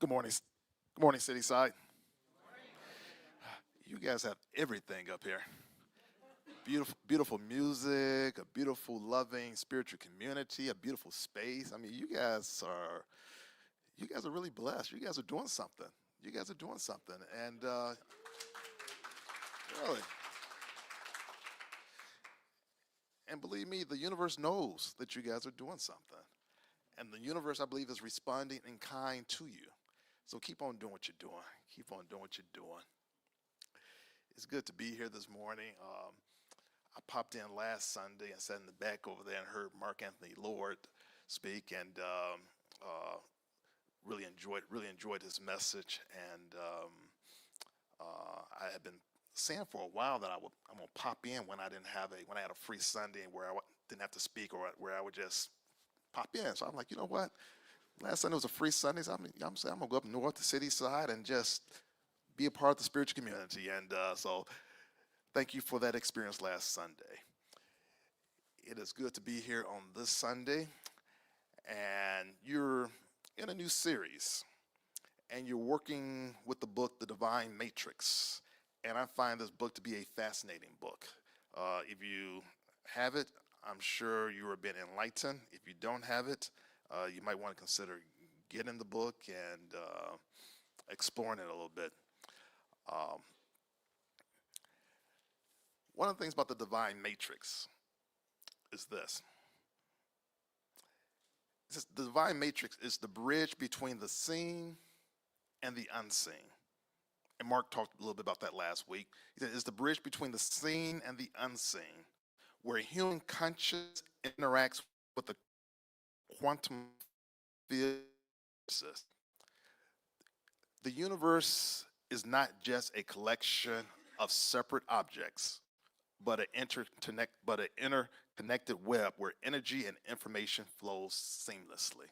Good morning. Good morning, Cityside. You guys have everything up here. Beautiful, beautiful music, a beautiful, loving, spiritual community, a beautiful space. I mean, you guys are really blessed. You guys are doing something. You guys are doing something, and really, and believe me, the universe knows that you guys are doing something, and the universe, I believe, is responding in kind to you. So keep on doing what you're doing. Keep on doing what you're doing. It's good to be here this morning. I popped in last Sunday and sat in the back over there and heard Mark Anthony Lord speak, and really enjoyed his message. And I had been saying for a while that I'm gonna pop in when I had a free Sunday where didn't have to speak, or where I would just pop in. So I'm like, you know what? Last Sunday was a free Sunday, so I'm saying I'm gonna go up north to City Side and just be a part of the spiritual community. And so thank you for that experience last Sunday. It is good to be here on this Sunday, and you're in a new series, and you're working with the book, The Divine Matrix. And I find this book to be a fascinating book. If you have it, I'm sure you are being enlightened. If you don't have it, you might want to consider getting the book and exploring it a little bit. One of the things about the Divine Matrix is this. The Divine Matrix is the bridge between the seen and the unseen. And Mark talked a little bit about that last week. He said it's the bridge between the seen and the unseen, where human consciousness interacts with the quantum field. The universe is not just a collection of separate objects, but an interconnected web where energy and information flows seamlessly.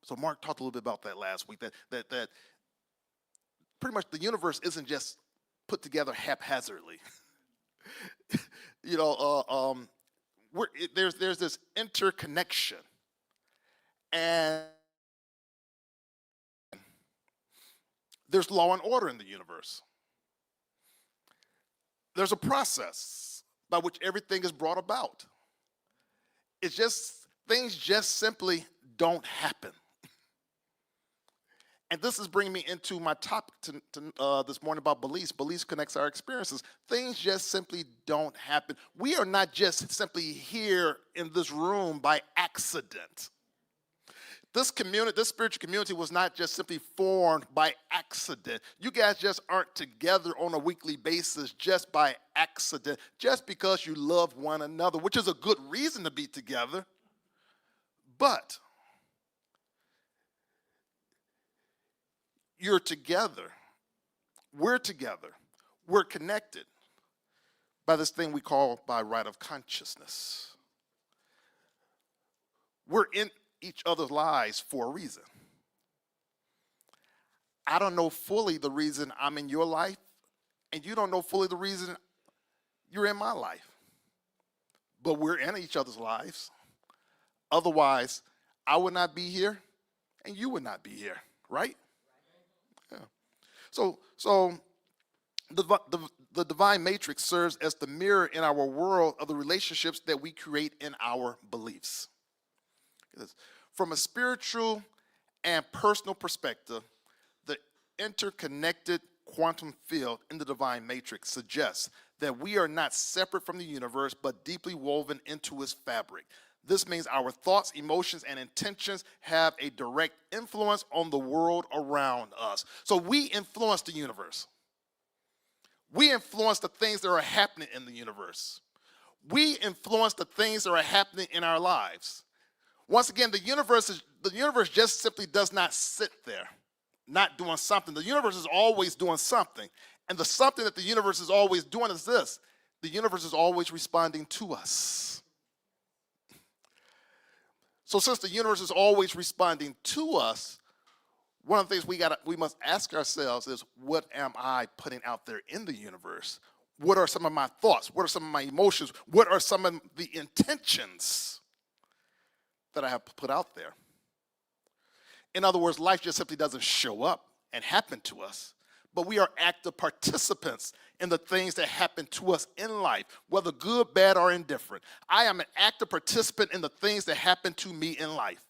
So Mark talked a little bit about that last week. That pretty much the universe isn't just put together haphazardly. There's this interconnection, and there's law and order in the universe. There's a process by which everything is brought about. It's just, things just simply don't happen. And this is bringing me into my topic this morning about beliefs. Beliefs connects our experiences. Things just simply don't happen. We are not just simply here in this room by accident. This spiritual community was not just simply formed by accident. You guys just aren't together on a weekly basis just by accident, just because you love one another, which is a good reason to be together. But you're together. We're together. We're connected by this thing we call by right of consciousness. We're in each other's lives for a reason. I don't know fully the reason I'm in your life, and you don't know fully the reason you're in my life. But we're in each other's lives. Otherwise, I would not be here, and you would not be here, right? Yeah. So the Divine Matrix serves as the mirror in our world of the relationships that we create in our beliefs. From a spiritual and personal perspective, the interconnected quantum field in the Divine Matrix suggests that we are not separate from the universe, but deeply woven into its fabric. This means our thoughts, emotions, and intentions have a direct influence on the world around us. So we influence the universe. We influence the things that are happening in the universe. We influence the things that are happening in our lives. Once again, the universe just simply does not sit there, not doing something. The universe is always doing something. And the something that the universe is always doing is this. The universe is always responding to us. So since the universe is always responding to us, one of the things we must ask ourselves is, what am I putting out there in the universe? What are some of my thoughts? What are some of my emotions? What are some of the intentions that I have put out there? In other words, life just simply doesn't show up and happen to us, but we are active participants in the things that happen to us in life, whether good, bad, or indifferent. I am an active participant in the things that happen to me in life,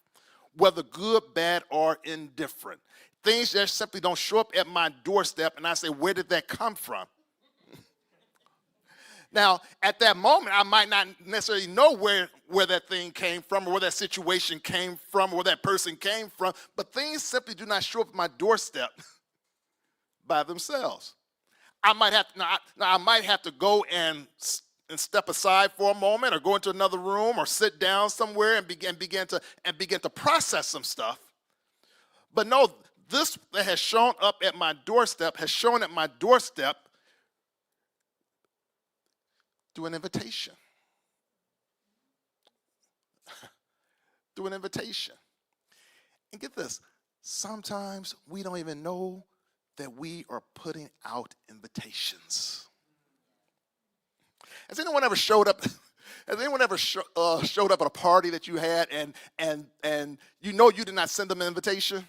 whether good, bad, or indifferent. Things that simply don't show up at my doorstep, and I say, where did that come from? Now, at that moment, I might not necessarily know where that thing came from, or where that situation came from, or where that person came from, but things simply do not show up at my doorstep by themselves. I might have to go and step aside for a moment, or go into another room, or sit down somewhere and begin to process some stuff. But no, this that has shown up at my doorstep has shown at my doorstep through an invitation. Through an invitation. And get this, sometimes we don't even know that we are putting out invitations. Has anyone ever showed up? Has anyone ever showed up at a party that you had and you know you did not send them an invitation?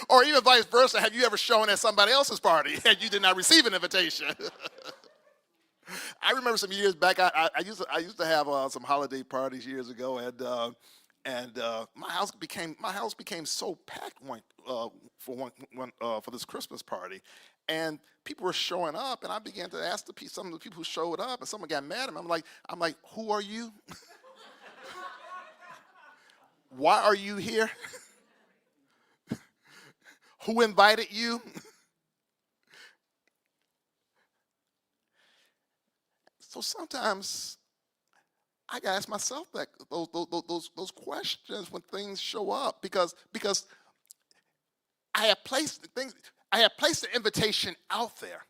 Or even vice versa, have you ever shown at somebody else's party and you did not receive an invitation? I remember some years back, I used to have some holiday parties years ago, and my house became so packed for this Christmas party, and people were showing up, and I began to ask some of the people who showed up, and someone got mad at me. I'm like, who are you? Why are you here? Who invited you? So sometimes I gotta ask myself those questions when things show up, because I have placed the invitation out there,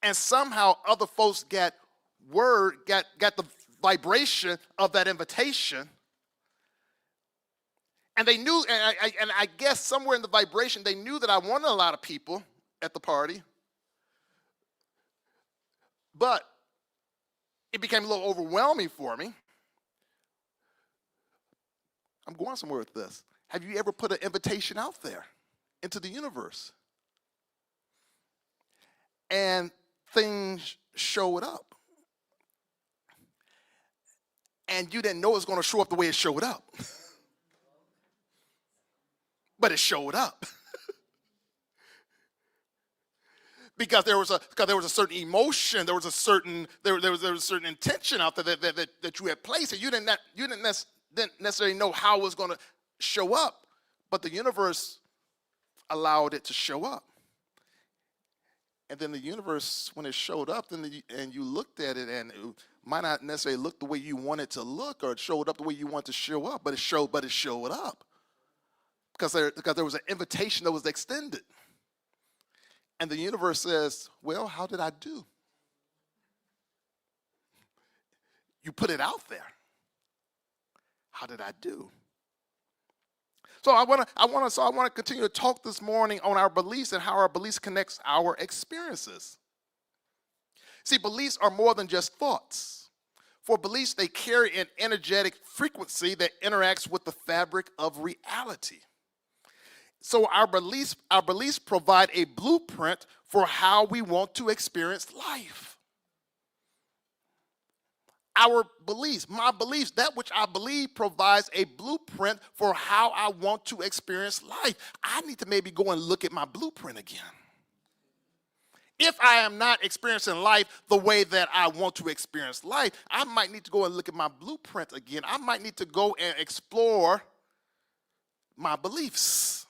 and somehow other folks got the vibration of that invitation. And they knew, and I guess somewhere in the vibration, they knew that I wanted a lot of people at the party. But it became a little overwhelming for me. I'm going somewhere with this. Have you ever put an invitation out there into the universe? And things showed up. And you didn't know it was going to show up the way it showed up. But it showed up. Because there was a certain emotion, there was a certain intention out there that you had placed, and you didn't necessarily know how it was going to show up, but the universe allowed it to show up. And then the universe, when it showed up, and you looked at it, and it might not necessarily look the way you want it to look, or it showed up the way you want it to show up, but it showed up. Because there was an invitation that was extended. And the universe says, well, how did I do? You put it out there. How did I do? So I want to continue to talk this morning on our beliefs and how our beliefs connects our experiences. See, beliefs are more than just thoughts. For beliefs, they carry an energetic frequency that interacts with the fabric of reality. So our beliefs provide a blueprint for how we want to experience life. My beliefs, that which I believe provides a blueprint for how I want to experience life. I need to maybe go and look at my blueprint again. If I am not experiencing life the way that I want to experience life, I might need to go and look at my blueprint again. I might need to go and explore my beliefs.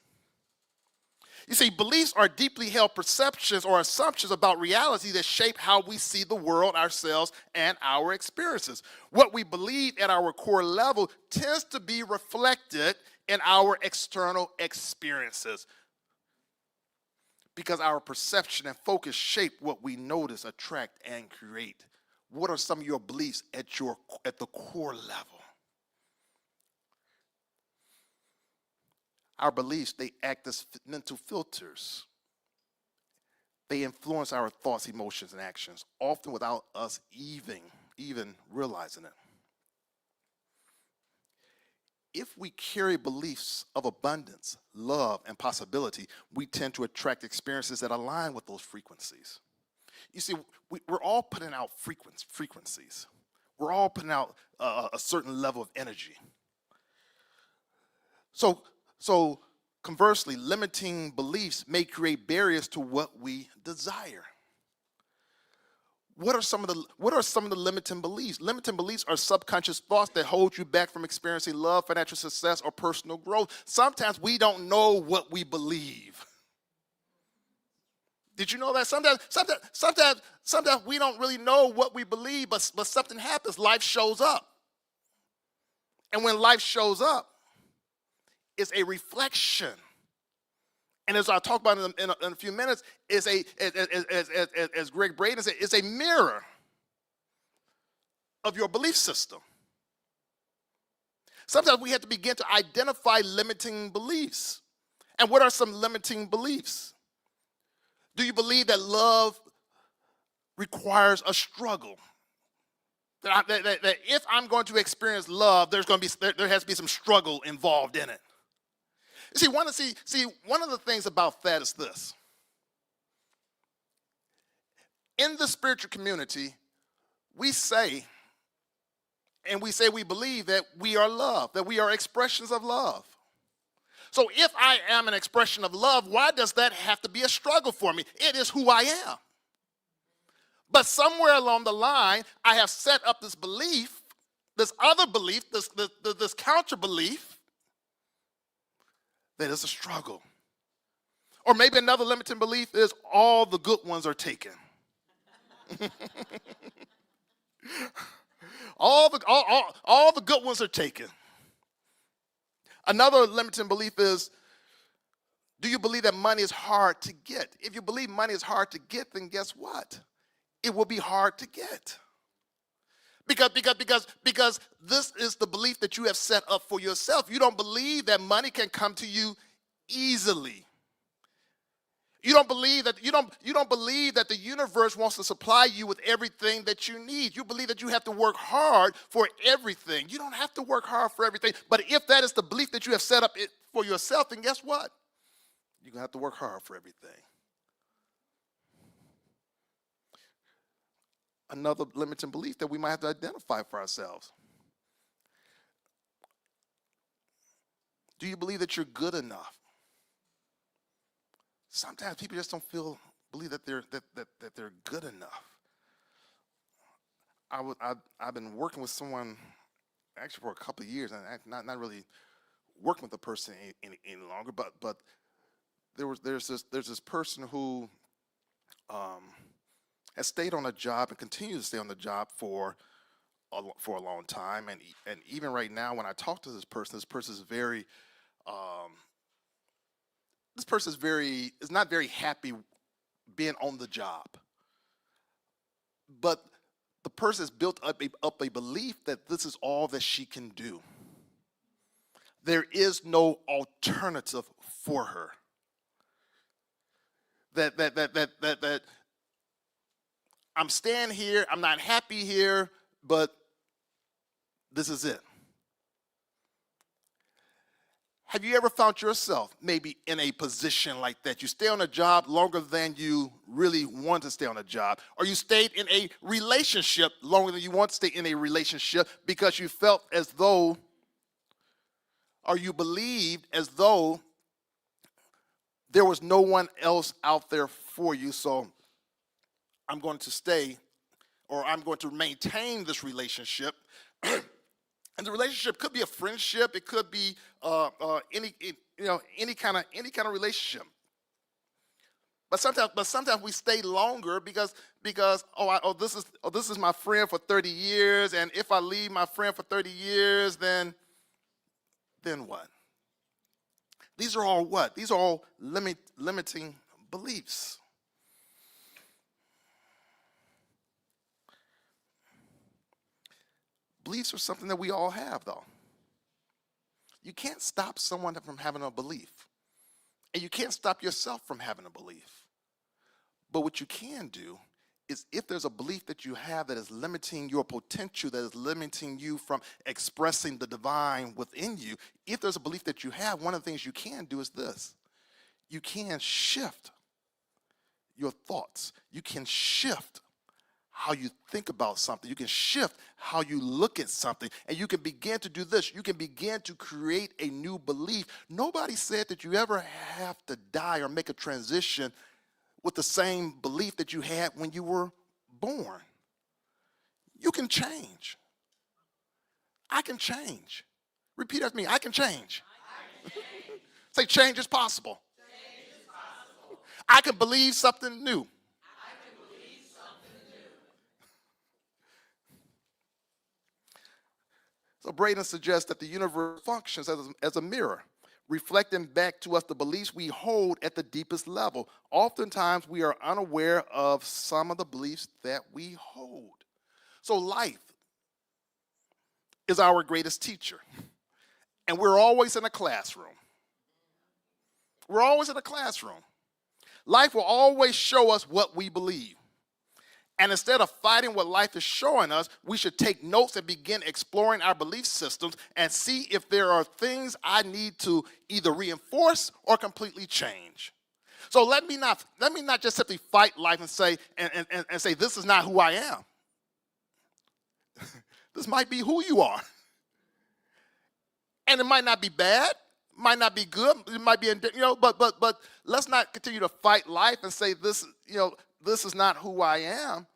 You see, beliefs are deeply held perceptions or assumptions about reality that shape how we see the world, ourselves, and our experiences. What we believe at our core level tends to be reflected in our external experiences, because our perception and focus shape what we notice, attract, and create. What are some of your beliefs at the core level? Our beliefs, they act as mental filters. They influence our thoughts, emotions, and actions, often without us even realizing it. if we carry beliefs of abundance, love, and possibility, we tend to attract experiences that align with those frequencies. You see, we're all putting out frequencies. We're all putting out a certain level of energy. So conversely, limiting beliefs may create barriers to what we desire. What are some of the limiting beliefs? Limiting beliefs are subconscious thoughts that hold you back from experiencing love, financial success, or personal growth. Sometimes we don't know what we believe. Did you know that? Sometimes we don't really know what we believe, but something happens. Life shows up. And when life shows up, it's a reflection. And as I'll talk about in a few minutes, as Greg Braden said, it's a mirror of your belief system. Sometimes we have to begin to identify limiting beliefs. And what are some limiting beliefs? Do you believe that love requires a struggle? That if I'm going to experience love, there has to be some struggle involved in it. See, one of the things about that is this. In the spiritual community, we say we believe that we are love, that we are expressions of love. So if I am an expression of love, why does that have to be a struggle for me? It is who I am. But somewhere along the line, I have set up this belief, this other belief, this counter belief, that it's a struggle. Or maybe another limiting belief is all the good ones are taken. all the good ones are taken. Another limiting belief is, do you believe that money is hard to get? If you believe money is hard to get, then guess what? It will be hard to get. Because this is the belief that you have set up for yourself. You don't believe that money can come to you easily. You don't believe that the universe wants to supply you with everything that you need. You believe that you have to work hard for everything. You don't have to work hard for everything. But if that is the belief that you have set up for yourself, then guess what? You're going to have to work hard for everything. Another limiting belief that we might have to identify for ourselves. Do you believe that you're good enough? Sometimes people just don't believe that they're good enough. I've been working with someone actually for a couple of years, and not really working with the person any longer. But there's this person who has stayed on a job and continues to stay on the job for a long time, and even right now, when I talk to this person is very is not very happy being on the job. But the person has built up a belief that this is all that she can do. There is no alternative for her. That I'm staying here, I'm not happy here, but this is it. Have you ever found yourself maybe in a position like that? You stay on a job longer than you really want to stay on a job, or you stayed in a relationship longer than you want to stay in a relationship because you felt as though, or you believed as though there was no one else out there for you, so I'm going to stay, or I'm going to maintain this relationship. And the relationship could be a friendship. It could be any kind of relationship. But sometimes we stay longer because this is my friend for 30 years, and if I leave my friend for 30 years, then what? These are all what? These are all limiting beliefs. Beliefs are something that we all have, though. You can't stop someone from having a belief. And you can't stop yourself from having a belief. But what you can do is if there's a belief that you have that is limiting your potential, that is limiting you from expressing the divine within you, if there's a belief that you have, one of the things you can do is this. You can shift your thoughts. You can shift how you think about something. You can shift how you look at something. And you can begin to do this. You can begin to create a new belief. Nobody said that you ever have to die or make a transition with the same belief that you had when you were born. You can change. I can change. Repeat after me. I can change. I can change. Say, change is possible. Change is possible. I can believe something new. I can believe something new. So Braden suggests that the universe functions as a mirror, reflecting back to us the beliefs we hold at the deepest level. Oftentimes, we are unaware of some of the beliefs that we hold. So life is our greatest teacher, and we're always in a classroom. We're always in a classroom. Life will always show us what we believe. And instead of fighting what life is showing us, we should take notes and begin exploring our belief systems and see if there are things I need to either reinforce or completely change. So let me not just simply fight life and say and say this is not who I am. This might be who you are. And it might not be bad, might not be good, it might be but let's not continue to fight life and say this is not who I am,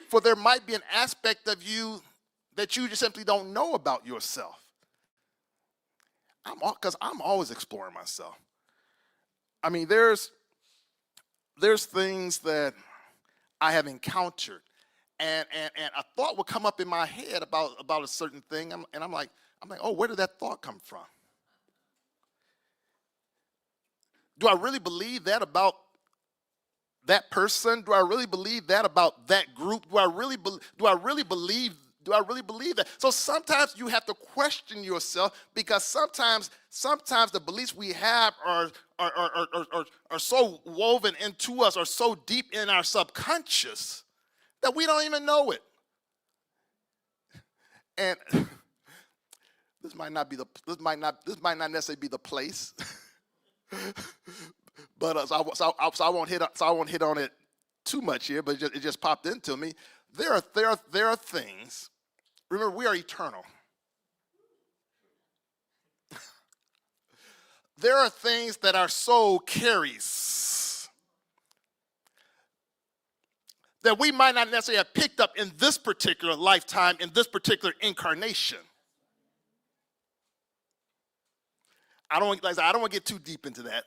for there might be an aspect of you that you just simply don't know about yourself. Because I'm always exploring myself. I mean, there's things that I have encountered, and a thought will come up in my head about a certain thing, and I'm like, oh, where did that thought come from? Do I really believe that about that person? Do I really believe that about that group? Do I really believe that? So sometimes you have to question yourself, because sometimes the beliefs we have are so woven into us, or so deep in our subconscious that we don't even know it. And this might not necessarily be the place. But I won't hit on it too much here. But it just popped into me. There are things. Remember, we are eternal. There are things that our soul carries that we might not necessarily have picked up in this particular lifetime, in this particular incarnation. I don't want to get too deep into that,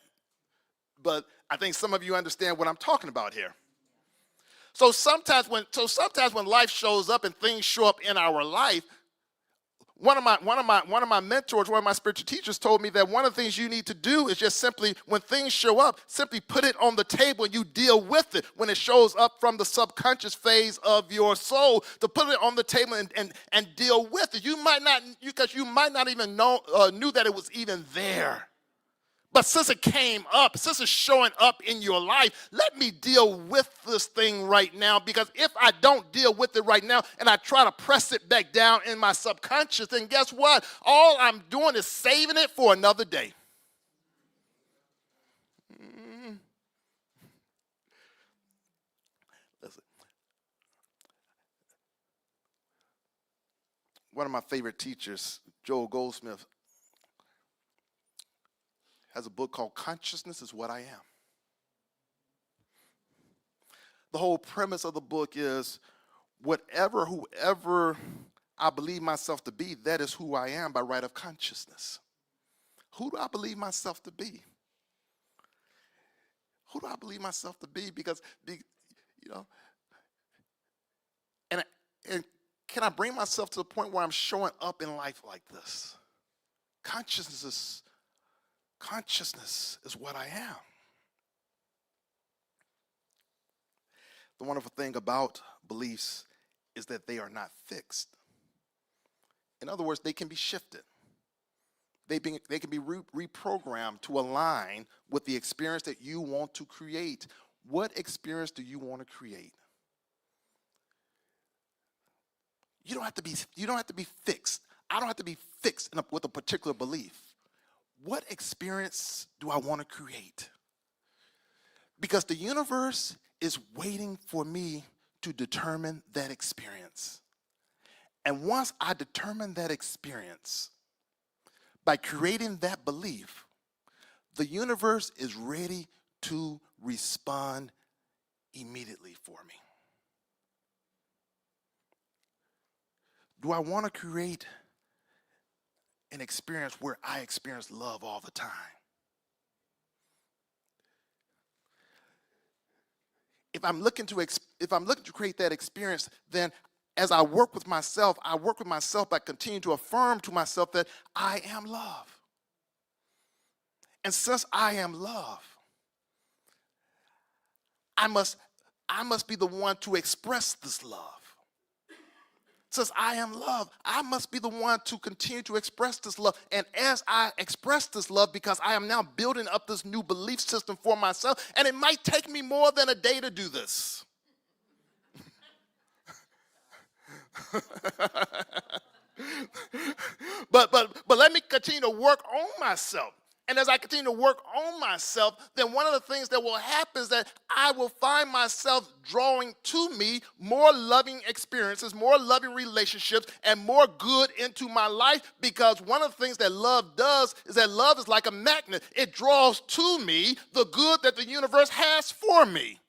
but I think some of you understand what I'm talking about here. So sometimes when life shows up and things show up in our life, one of my mentors, one of my spiritual teachers told me that one of the things you need to do is just simply, when things show up, simply put it on the table and you deal with it when it shows up from the subconscious phase of your soul, to put it on the table and deal with it. You might not even knew that it was even there. But since it came up, since it's showing up in your life, let me deal with this thing right now. Because if I don't deal with it right now and I try to press it back down in my subconscious, then guess what? All I'm doing is saving it for another day. Listen. One of my favorite teachers, Joel Goldsmith, has a book called Consciousness is What I Am. The whole premise of the book is whoever I believe myself to be, that is who I am by right of consciousness. Who do I believe myself to be? Who do I believe myself to be? Because, and can I bring myself to the point where I'm showing up in life like this? Consciousness is what I am. The wonderful thing about beliefs is that they are not fixed. In other words, they can be shifted. They can be reprogrammed to align with the experience that you want to create. What experience do you want to create? You don't have to be fixed. I don't have to be fixed with a particular belief. What experience do I want to create? Because the universe is waiting for me to determine that experience. And once I determine that experience, by creating that belief, the universe is ready to respond immediately for me. Do I want to create an experience where I experience love all the time? If I'm looking to create that experience, then as I work with myself by continuing to affirm to myself that I am love. And since I am love, I must be the one to express this love. Since I am love, I must be the one to continue to express this love. And as I express this love, because I am now building up this new belief system for myself, and it might take me more than a day to do this. but let me continue to work on myself. And as I continue to work on myself, then one of the things that will happen is that I will find myself drawing to me more loving experiences, more loving relationships, and more good into my life, because one of the things that love does is that love is like a magnet. It draws to me the good that the universe has for me.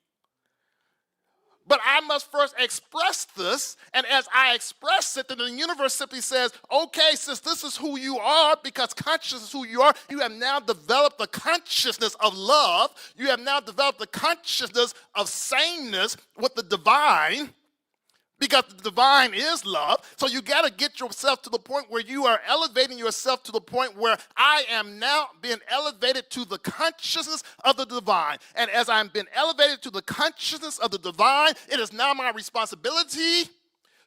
But I must first express this, and as I express it, then the universe simply says, okay, since this is who you are, because consciousness is who you are, you have now developed the consciousness of love. You have now developed the consciousness of sameness with the divine, because the divine is love. So you got to get yourself to the point where you are elevating yourself to the point where I am now being elevated to the consciousness of the divine. And as I'm being elevated to the consciousness of the divine, it is now my responsibility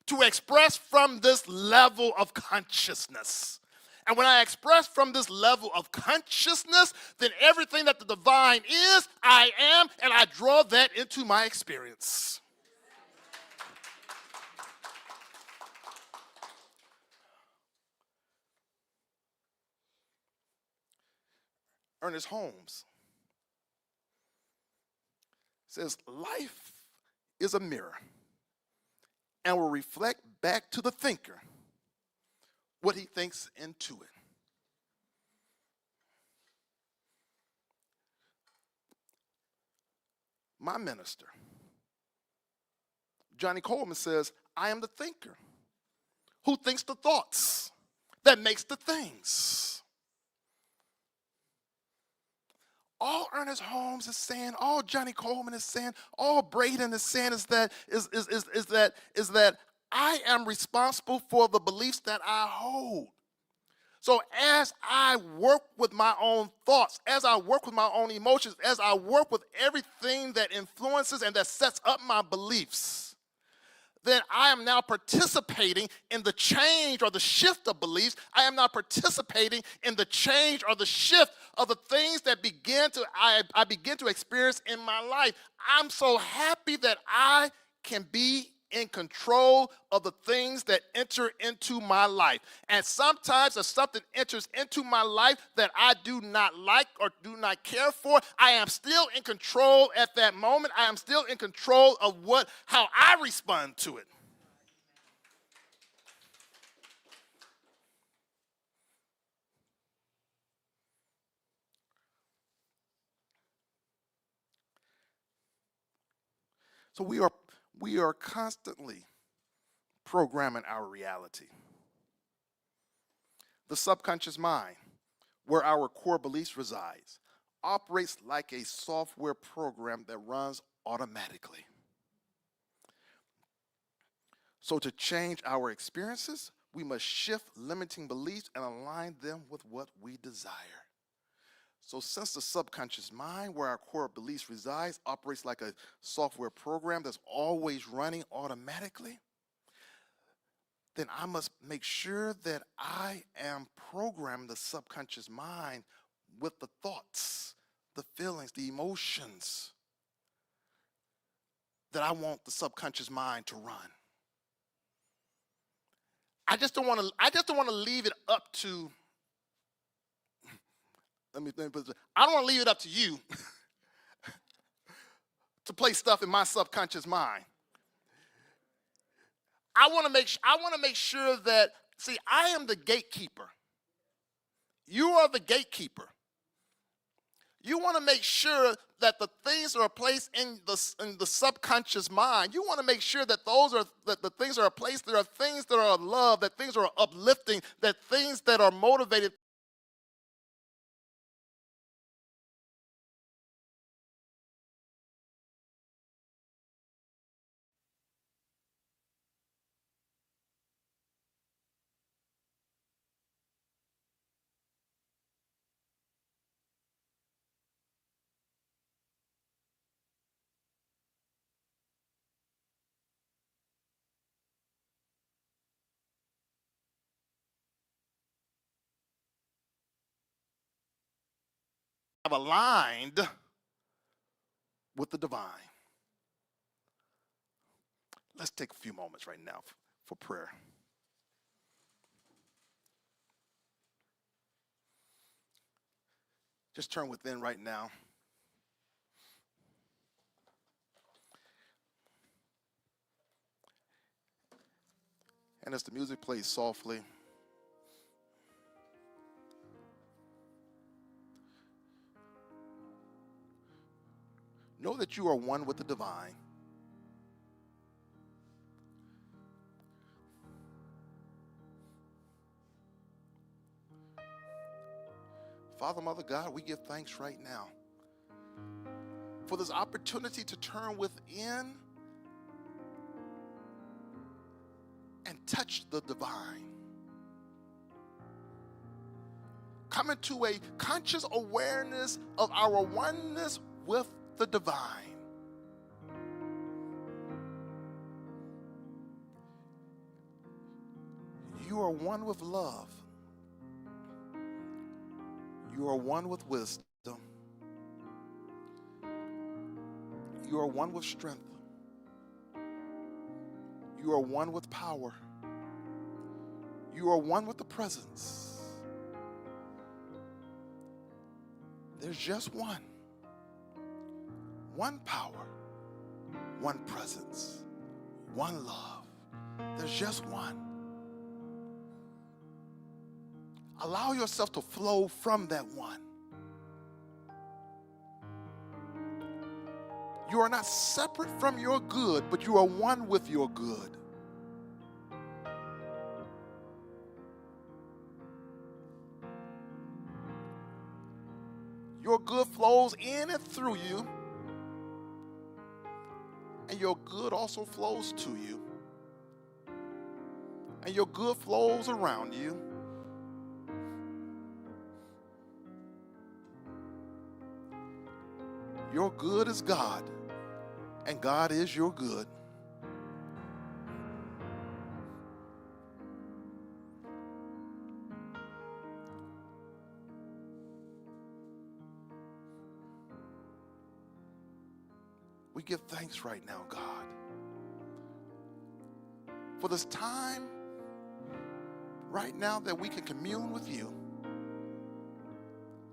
to express from this level of consciousness. And when I express from this level of consciousness, then everything that the divine is, I am, and I draw that into my experience. Ernest Holmes says, life is a mirror and will reflect back to the thinker what he thinks into it. My minister, Johnny Coleman, says, I am the thinker who thinks the thoughts that makes the things. All Ernest Holmes is saying, all Johnny Coleman is saying, all Braden is saying is that I am responsible for the beliefs that I hold. So as I work with my own thoughts, as I work with my own emotions, as I work with everything that influences and that sets up my beliefs, then I am now participating in the change or the shift of beliefs. I am now participating in the change or the shift of the things that I begin to experience in my life. I'm so happy that I can be in control of the things that enter into my life. And sometimes if something enters into my life that I do not like or do not care for, I am still in control at that moment. I am still in control of how I respond to it. So we are constantly programming our reality. The subconscious mind, where our core beliefs resides, operates like a software program that runs automatically. So to change our experiences, we must shift limiting beliefs and align them with what we desire. So since the subconscious mind, where our core beliefs resides, operates like a software program that's always running automatically, then I must make sure that I am programming the subconscious mind with the thoughts, the feelings, the emotions that I want the subconscious mind to run. I just don't want to leave it up to, let me put this, I don't want to leave it up to you to play stuff in my subconscious mind. I want to make sure that, see, I am the gatekeeper. You are the gatekeeper. You want to make sure that the things that are placed in the subconscious mind, you want to make sure that that the things that are placed there are things that are love, that things are uplifting, that things that are motivated. Have aligned with the divine. Let's take a few moments right now for prayer. Just turn within right now. And as the music plays softly, know that you are one with the divine. Father, Mother, God, we give thanks right now for this opportunity to turn within and touch the divine. Come into a conscious awareness of our oneness with the divine. You are one with love. You are one with wisdom. You are one with strength. You are one with power. You are one with the presence. There's just one. One power, one presence, one love. There's just one. Allow yourself to flow from that one. You are not separate from your good, but you are one with your good. Your good flows in and through you, and your good also flows to you, and your good flows around you. Your good is God, and God is your good. We give thanks right now, God, for this time right now that we can commune with you,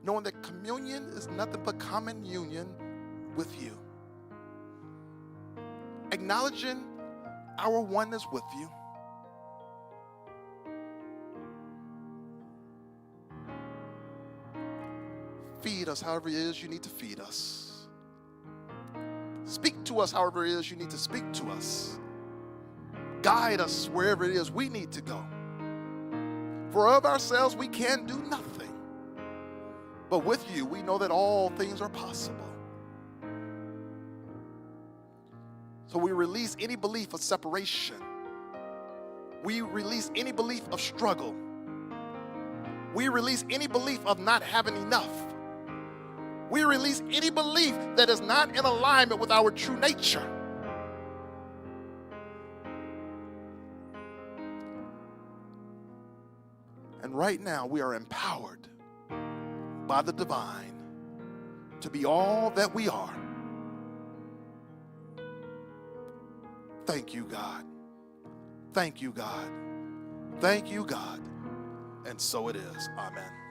knowing that communion is nothing but common union with you, acknowledging our oneness with you. Feed us however it is you need to feed us. Speak to us however it is you need to speak to us. Guide us wherever it is we need to go. For of ourselves we can do nothing. But with you, we know that all things are possible. So we release any belief of separation. We release any belief of struggle. We release any belief of not having enough. We release any belief that is not in alignment with our true nature. And right now, we are empowered by the divine to be all that we are. Thank you, God. Thank you, God. Thank you, God. And so it is. Amen.